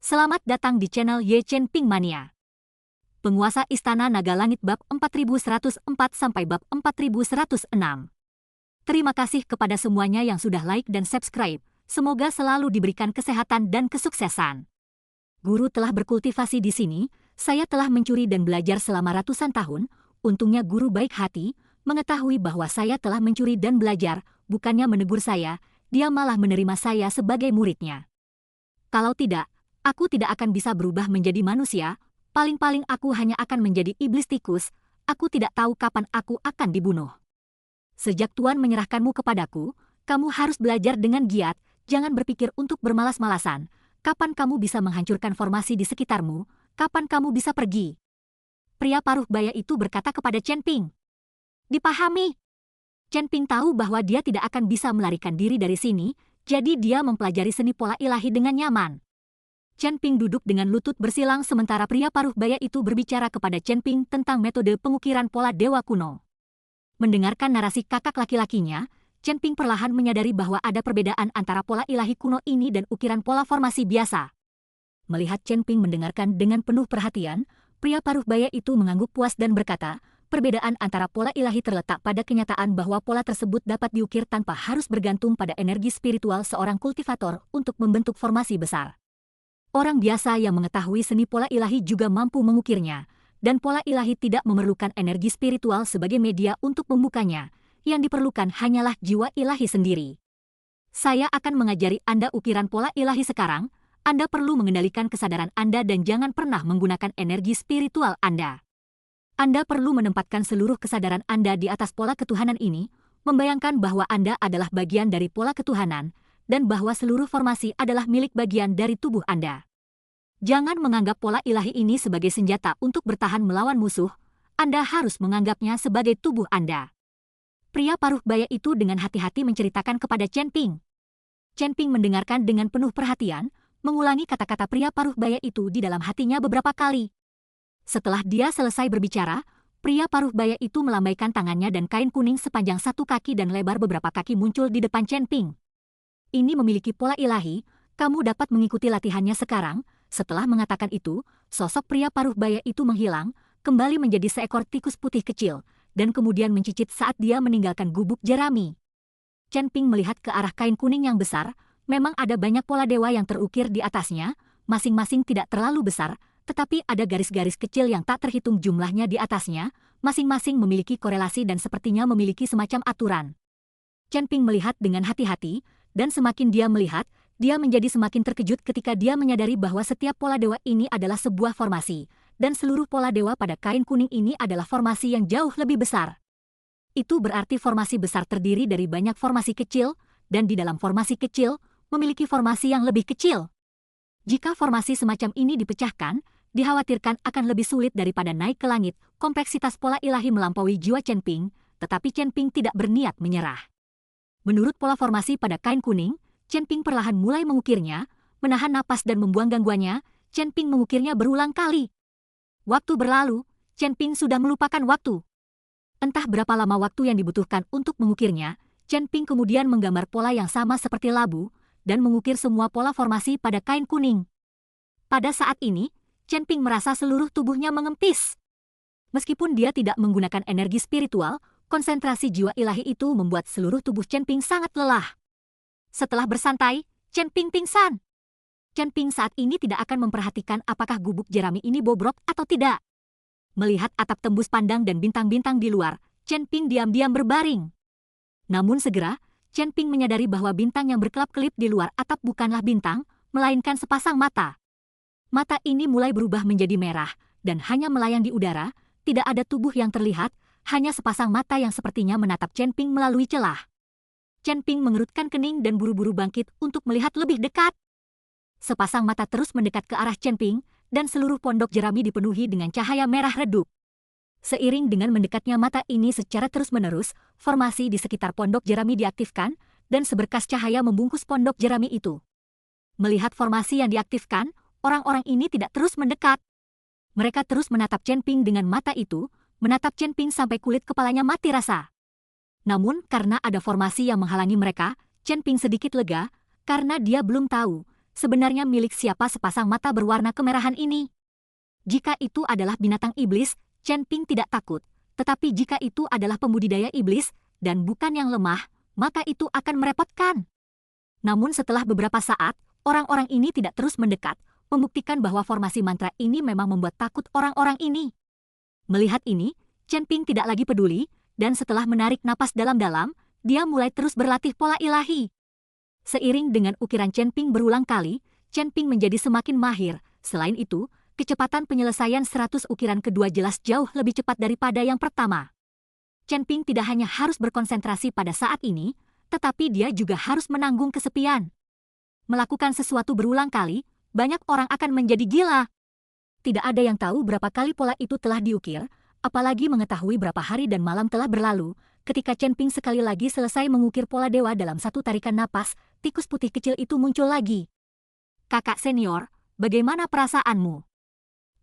Selamat datang di channel Ye Chen Ping Mania. Penguasa Istana Naga Langit bab 4104 sampai bab 4106. Terima kasih kepada semuanya yang sudah like dan subscribe. Semoga selalu diberikan kesehatan dan kesuksesan. Guru telah berkultivasi di sini, saya telah mencuri dan belajar selama ratusan tahun. Untungnya guru baik hati, mengetahui bahwa saya telah mencuri dan belajar, bukannya menegur saya, dia malah menerima saya sebagai muridnya. Kalau tidak, aku tidak akan bisa berubah menjadi manusia, paling-paling aku hanya akan menjadi iblis tikus, aku tidak tahu kapan aku akan dibunuh. Sejak Tuan menyerahkanmu kepadaku, kamu harus belajar dengan giat, jangan berpikir untuk bermalas-malasan. Kapan kamu bisa menghancurkan formasi di sekitarmu, kapan kamu bisa pergi? Pria paruh baya itu berkata kepada Chen Ping. Dipahami. Chen Ping tahu bahwa dia tidak akan bisa melarikan diri dari sini, jadi dia mempelajari seni pola ilahi dengan nyaman. Chen Ping duduk dengan lutut bersilang sementara pria paruh baya itu berbicara kepada Chen Ping tentang metode pengukiran pola dewa kuno. Mendengarkan narasi kakak laki-lakinya, Chen Ping perlahan menyadari bahwa ada perbedaan antara pola ilahi kuno ini dan ukiran pola formasi biasa. Melihat Chen Ping mendengarkan dengan penuh perhatian, pria paruh baya itu mengangguk puas dan berkata, perbedaan antara pola ilahi terletak pada kenyataan bahwa pola tersebut dapat diukir tanpa harus bergantung pada energi spiritual seorang kultivator untuk membentuk formasi besar. Orang biasa yang mengetahui seni pola ilahi juga mampu mengukirnya, dan pola ilahi tidak memerlukan energi spiritual sebagai media untuk membukanya, yang diperlukan hanyalah jiwa ilahi sendiri. Saya akan mengajari Anda ukiran pola ilahi sekarang, Anda perlu mengendalikan kesadaran Anda dan jangan pernah menggunakan energi spiritual Anda. Anda perlu menempatkan seluruh kesadaran Anda di atas pola ketuhanan ini, membayangkan bahwa Anda adalah bagian dari pola ketuhanan, dan bahwa seluruh formasi adalah milik bagian dari tubuh Anda. Jangan menganggap pola ilahi ini sebagai senjata untuk bertahan melawan musuh, Anda harus menganggapnya sebagai tubuh Anda. Pria paruh baya itu dengan hati-hati menceritakan kepada Chen Ping. Chen Ping mendengarkan dengan penuh perhatian, mengulangi kata-kata pria paruh baya itu di dalam hatinya beberapa kali. Setelah dia selesai berbicara, pria paruh baya itu melambaikan tangannya dan kain kuning sepanjang 1 kaki dan lebar beberapa kaki muncul di depan Chen Ping. Ini memiliki pola ilahi, kamu dapat mengikuti latihannya sekarang. Setelah mengatakan itu, sosok pria paruh baya itu menghilang, kembali menjadi seekor tikus putih kecil, dan kemudian mencicit saat dia meninggalkan gubuk jerami. Chen Ping melihat ke arah kain kuning yang besar, memang ada banyak pola dewa yang terukir di atasnya, masing-masing tidak terlalu besar, tetapi ada garis-garis kecil yang tak terhitung jumlahnya di atasnya, masing-masing memiliki korelasi dan sepertinya memiliki semacam aturan. Chen Ping melihat dengan hati-hati, dan semakin dia melihat, dia menjadi semakin terkejut ketika dia menyadari bahwa setiap pola dewa ini adalah sebuah formasi, dan seluruh pola dewa pada kain kuning ini adalah formasi yang jauh lebih besar. Itu berarti formasi besar terdiri dari banyak formasi kecil, dan di dalam formasi kecil, memiliki formasi yang lebih kecil. Jika formasi semacam ini dipecahkan, dikhawatirkan akan lebih sulit daripada naik ke langit. Kompleksitas pola ilahi melampaui jiwa Chen Ping, tetapi Chen Ping tidak berniat menyerah. Menurut pola formasi pada kain kuning, Chen Ping perlahan mulai mengukirnya, menahan napas dan membuang gangguannya. Chen Ping mengukirnya berulang kali. Waktu berlalu, Chen Ping sudah melupakan waktu. Entah berapa lama waktu yang dibutuhkan untuk mengukirnya, Chen Ping kemudian menggambar pola yang sama seperti labu, dan mengukir semua pola formasi pada kain kuning. Pada saat ini, Chen Ping merasa seluruh tubuhnya mengempis. Meskipun dia tidak menggunakan energi spiritual, konsentrasi jiwa ilahi itu membuat seluruh tubuh Chen Ping sangat lelah. Setelah bersantai, Chen Ping pingsan. Chen Ping saat ini tidak akan memperhatikan apakah gubuk jerami ini bobrok atau tidak. Melihat atap tembus pandang dan bintang-bintang di luar, Chen Ping diam-diam berbaring. Namun segera, Chen Ping menyadari bahwa bintang yang berkelap-kelip di luar atap bukanlah bintang, melainkan sepasang mata. Mata ini mulai berubah menjadi merah, dan hanya melayang di udara, tidak ada tubuh yang terlihat, hanya sepasang mata yang sepertinya menatap Chen Ping melalui celah. Chen Ping mengerutkan kening dan buru-buru bangkit untuk melihat lebih dekat. Sepasang mata terus mendekat ke arah Chen Ping, dan seluruh pondok jerami dipenuhi dengan cahaya merah redup. Seiring dengan mendekatnya mata ini secara terus-menerus, formasi di sekitar pondok jerami diaktifkan, dan seberkas cahaya membungkus pondok jerami itu. Melihat formasi yang diaktifkan, orang-orang ini tidak terus mendekat. Mereka terus menatap Chen Ping dengan mata itu, menatap Chen Ping sampai kulit kepalanya mati rasa. Namun, karena ada formasi yang menghalangi mereka, Chen Ping sedikit lega, karena dia belum tahu, Sebenarnya milik siapa sepasang mata berwarna kemerahan ini? Jika itu adalah binatang iblis, Chen Ping tidak takut. Tetapi jika itu adalah pembudidaya iblis, dan bukan yang lemah, maka itu akan merepotkan. Namun setelah beberapa saat, orang-orang ini tidak terus mendekat, membuktikan bahwa formasi mantra ini memang membuat takut orang-orang ini. Melihat ini, Chen Ping tidak lagi peduli, dan setelah menarik napas dalam-dalam, dia mulai terus berlatih pola ilahi. Seiring dengan ukiran Chen Ping berulang kali, Chen Ping menjadi semakin mahir. Selain itu, kecepatan penyelesaian 100 ukiran kedua jelas jauh lebih cepat daripada yang pertama. Chen Ping tidak hanya harus berkonsentrasi pada saat ini, tetapi dia juga harus menanggung kesepian. Melakukan sesuatu berulang kali, banyak orang akan menjadi gila. Tidak ada yang tahu berapa kali pola itu telah diukir, apalagi mengetahui berapa hari dan malam telah berlalu. Ketika Chen Ping sekali lagi selesai mengukir pola dewa dalam satu tarikan napas, tikus putih kecil itu muncul lagi. Kakak senior, bagaimana perasaanmu?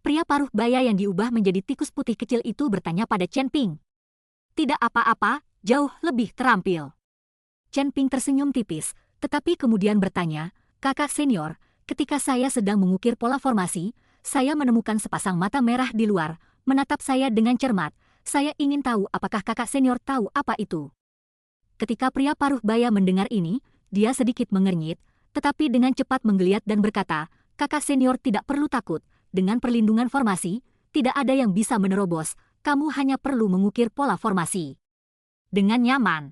Pria paruh baya yang diubah menjadi tikus putih kecil itu bertanya pada Chen Ping. Tidak apa-apa, jauh lebih terampil. Chen Ping tersenyum tipis, tetapi kemudian bertanya, kakak senior, ketika saya sedang mengukir pola formasi, saya menemukan sepasang mata merah di luar, menatap saya dengan cermat. Saya ingin tahu apakah kakak senior tahu apa itu. Ketika pria paruh baya mendengar ini, dia sedikit mengernyit, tetapi dengan cepat menggeliat dan berkata, kakak senior tidak perlu takut, dengan perlindungan formasi, tidak ada yang bisa menerobos, kamu hanya perlu mengukir pola formasi dengan nyaman.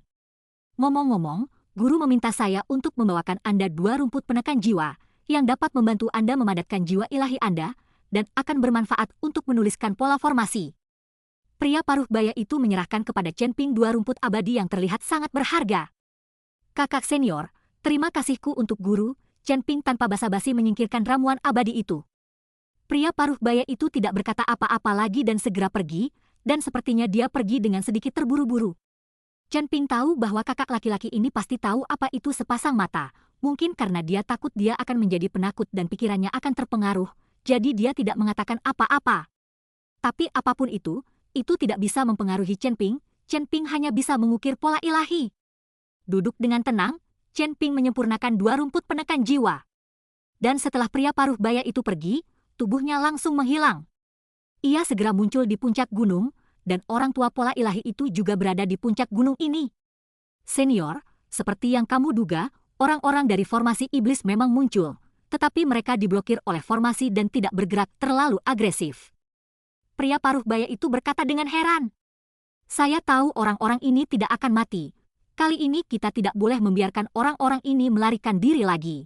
Ngomong-ngomong, guru meminta saya untuk membawakan Anda 2 rumput penekan jiwa, yang dapat membantu Anda memadatkan jiwa ilahi Anda, dan akan bermanfaat untuk menuliskan pola formasi. Pria paruh baya itu menyerahkan kepada Chen Ping 2 rumput abadi yang terlihat sangat berharga. Kakak senior, terima kasihku untuk guru. Chen Ping tanpa basa-basi menyingkirkan ramuan abadi itu. Pria paruh baya itu tidak berkata apa-apa lagi dan segera pergi, dan sepertinya dia pergi dengan sedikit terburu-buru. Chen Ping tahu bahwa kakak laki-laki ini pasti tahu apa itu sepasang mata. Mungkin karena dia takut dia akan menjadi penakut dan pikirannya akan terpengaruh, jadi dia tidak mengatakan apa-apa. Tapi apapun itu tidak bisa mempengaruhi Chen Ping. Chen Ping hanya bisa mengukir pola ilahi. Duduk dengan tenang, Chen Ping menyempurnakan 2 rumput penekan jiwa. Dan setelah pria paruh baya itu pergi, tubuhnya langsung menghilang. Ia segera muncul di puncak gunung, dan orang tua pola ilahi itu juga berada di puncak gunung ini. Senior, seperti yang kamu duga, orang-orang dari formasi iblis memang muncul, tetapi mereka diblokir oleh formasi dan tidak bergerak terlalu agresif. Pria paruh baya itu berkata dengan heran. Saya tahu orang-orang ini tidak akan mati. Kali ini kita tidak boleh membiarkan orang-orang ini melarikan diri lagi.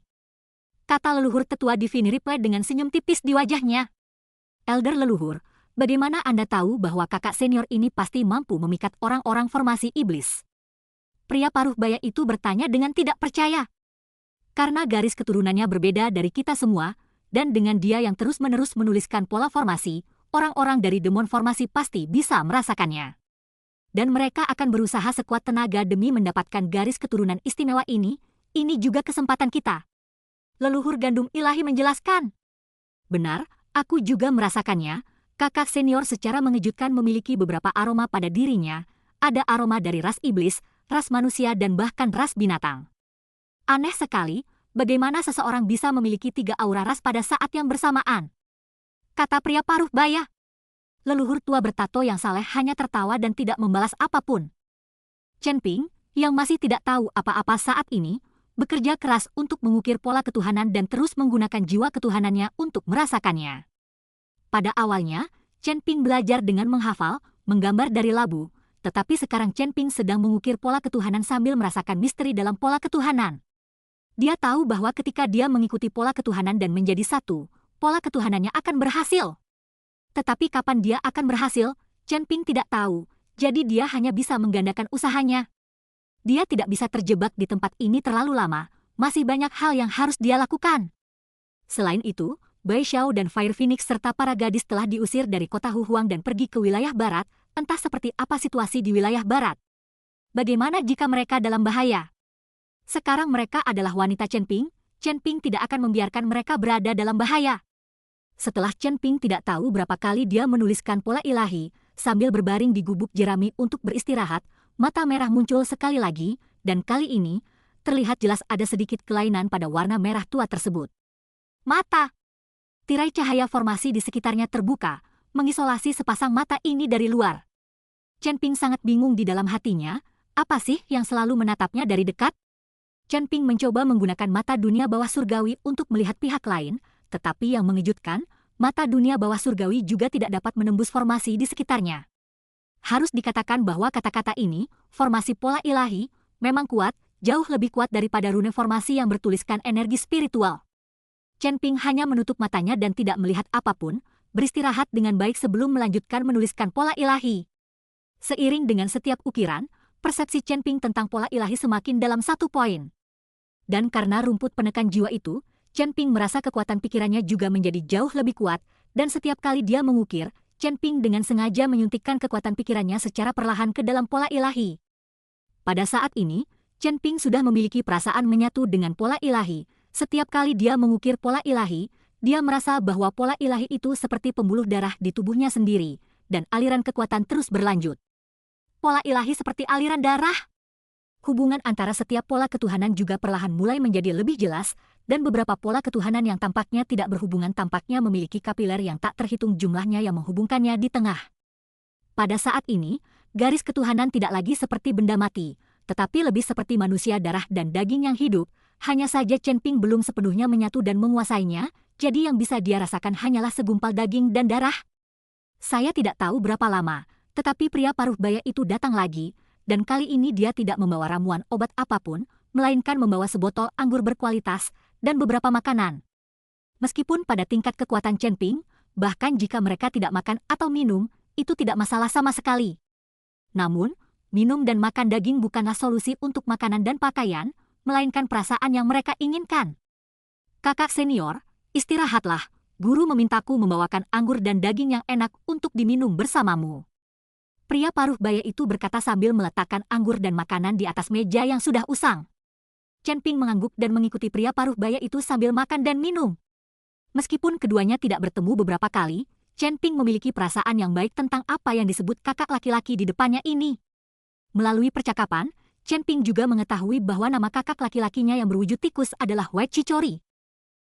Kata leluhur tetua Divine Reply dengan senyum tipis di wajahnya. Elder leluhur, bagaimana Anda tahu bahwa kakak senior ini pasti mampu memikat orang-orang formasi iblis? Pria paruh baya itu bertanya dengan tidak percaya. Karena garis keturunannya berbeda dari kita semua, dan dengan dia yang terus-menerus menuliskan pola formasi, orang-orang dari demon formasi pasti bisa merasakannya. Dan mereka akan berusaha sekuat tenaga demi mendapatkan garis keturunan istimewa ini juga kesempatan kita. Leluhur gandum ilahi menjelaskan. Benar, aku juga merasakannya. Kakak senior secara mengejutkan memiliki beberapa aroma pada dirinya. Ada aroma dari ras iblis, ras manusia dan bahkan ras binatang. Aneh sekali, bagaimana seseorang bisa memiliki 3 aura ras pada saat yang bersamaan. Kata pria paruh baya. Leluhur tua bertato yang saleh hanya tertawa dan tidak membalas apapun. Chen Ping, yang masih tidak tahu apa-apa saat ini, bekerja keras untuk mengukir pola ketuhanan dan terus menggunakan jiwa ketuhanannya untuk merasakannya. Pada awalnya, Chen Ping belajar dengan menghafal, menggambar dari labu, tetapi sekarang Chen Ping sedang mengukir pola ketuhanan sambil merasakan misteri dalam pola ketuhanan. Dia tahu bahwa ketika dia mengikuti pola ketuhanan dan menjadi satu, pola ketuhanannya akan berhasil. Tetapi kapan dia akan berhasil, Chen Ping tidak tahu, jadi dia hanya bisa menggandakan usahanya. Dia tidak bisa terjebak di tempat ini terlalu lama, masih banyak hal yang harus dia lakukan. Selain itu, Bai Xiao dan Fire Phoenix serta para gadis telah diusir dari kota Huhuang dan pergi ke wilayah barat, entah seperti apa situasi di wilayah barat. Bagaimana jika mereka dalam bahaya? Sekarang mereka adalah wanita Chen Ping tidak akan membiarkan mereka berada dalam bahaya. Setelah Chen Ping tidak tahu berapa kali dia menuliskan pola ilahi, sambil berbaring di gubuk jerami untuk beristirahat, mata merah muncul sekali lagi, dan kali ini, terlihat jelas ada sedikit kelainan pada warna merah tua tersebut. Mata. Tirai cahaya formasi di sekitarnya terbuka, mengisolasi sepasang mata ini dari luar. Chen Ping sangat bingung di dalam hatinya, apa sih yang selalu menatapnya dari dekat? Chen Ping mencoba menggunakan mata dunia bawah surgawi untuk melihat pihak lain, tetapi yang mengejutkan, mata dunia bawah surgawi juga tidak dapat menembus formasi di sekitarnya. Harus dikatakan bahwa kata-kata ini, formasi pola ilahi, memang kuat, jauh lebih kuat daripada rune formasi yang bertuliskan energi spiritual. Chen Ping hanya menutup matanya dan tidak melihat apapun, beristirahat dengan baik sebelum melanjutkan menuliskan pola ilahi. Seiring dengan setiap ukiran, persepsi Chen Ping tentang pola ilahi semakin dalam 1 poin. Dan karena rumput penekan jiwa itu, Chen Ping merasa kekuatan pikirannya juga menjadi jauh lebih kuat, dan setiap kali dia mengukir, Chen Ping dengan sengaja menyuntikkan kekuatan pikirannya secara perlahan ke dalam pola ilahi. Pada saat ini, Chen Ping sudah memiliki perasaan menyatu dengan pola ilahi. Setiap kali dia mengukir pola ilahi, dia merasa bahwa pola ilahi itu seperti pembuluh darah di tubuhnya sendiri, dan aliran kekuatan terus berlanjut. Pola ilahi seperti aliran darah. Hubungan antara setiap pola ketuhanan juga perlahan mulai menjadi lebih jelas, dan beberapa pola ketuhanan yang tampaknya tidak berhubungan tampaknya memiliki kapiler yang tak terhitung jumlahnya yang menghubungkannya di tengah. Pada saat ini, garis ketuhanan tidak lagi seperti benda mati, tetapi lebih seperti manusia darah dan daging yang hidup. Hanya saja Chen Ping belum sepenuhnya menyatu dan menguasainya, jadi yang bisa dia rasakan hanyalah segumpal daging dan darah. Saya tidak tahu berapa lama, tetapi pria paruh baya itu datang lagi, dan kali ini dia tidak membawa ramuan obat apapun, melainkan membawa sebotol anggur berkualitas dan beberapa makanan. Meskipun pada tingkat kekuatan Chen Ping, bahkan jika mereka tidak makan atau minum, itu tidak masalah sama sekali. Namun, minum dan makan daging bukanlah solusi untuk makanan dan pakaian, melainkan perasaan yang mereka inginkan. Kakak senior, istirahatlah. Guru memintaku membawakan anggur dan daging yang enak untuk diminum bersamamu. Pria paruh baya itu berkata sambil meletakkan anggur dan makanan di atas meja yang sudah usang. Chen Ping mengangguk dan mengikuti pria paruh baya itu sambil makan dan minum. Meskipun keduanya tidak bertemu beberapa kali, Chen Ping memiliki perasaan yang baik tentang apa yang disebut kakak laki-laki di depannya ini. Melalui percakapan, Chen Ping juga mengetahui bahwa nama kakak laki-lakinya yang berwujud tikus adalah Wei Chichori.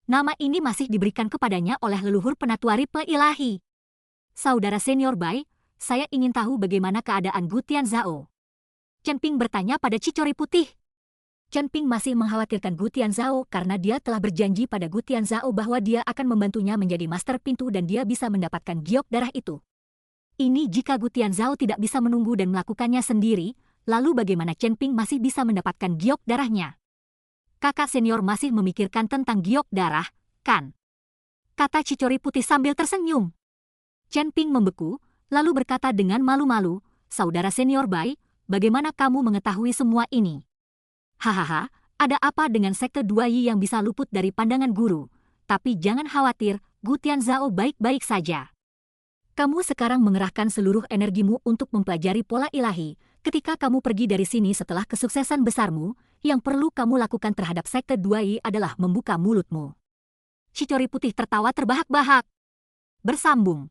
Nama ini masih diberikan kepadanya oleh leluhur penatua Ripple Ilahi. Saudara senior Bai, saya ingin tahu bagaimana keadaan Gu Tianzhao. Chen Ping bertanya pada Chichori putih. Chen Ping masih mengkhawatirkan Gu Tianzhao karena dia telah berjanji pada Gu Tianzhao bahwa dia akan membantunya menjadi master pintu dan dia bisa mendapatkan giok darah itu. Ini jika Gu Tianzhao tidak bisa menunggu dan melakukannya sendiri, lalu bagaimana Chen Ping masih bisa mendapatkan giok darahnya? Kakak senior masih memikirkan tentang giok darah, kan? Kata Chichori putih sambil tersenyum. Chen Ping membeku, lalu berkata dengan malu-malu, saudara senior Bai, bagaimana kamu mengetahui semua ini? Hahaha, ada apa dengan sekte 2 yang bisa luput dari pandangan guru? Tapi jangan khawatir, Gu Tianzhao baik-baik saja. Kamu sekarang mengerahkan seluruh energimu untuk mempelajari pola ilahi. Ketika kamu pergi dari sini setelah kesuksesan besarmu, yang perlu kamu lakukan terhadap sekte 2 adalah membuka mulutmu. Chichori putih tertawa terbahak-bahak. Bersambung.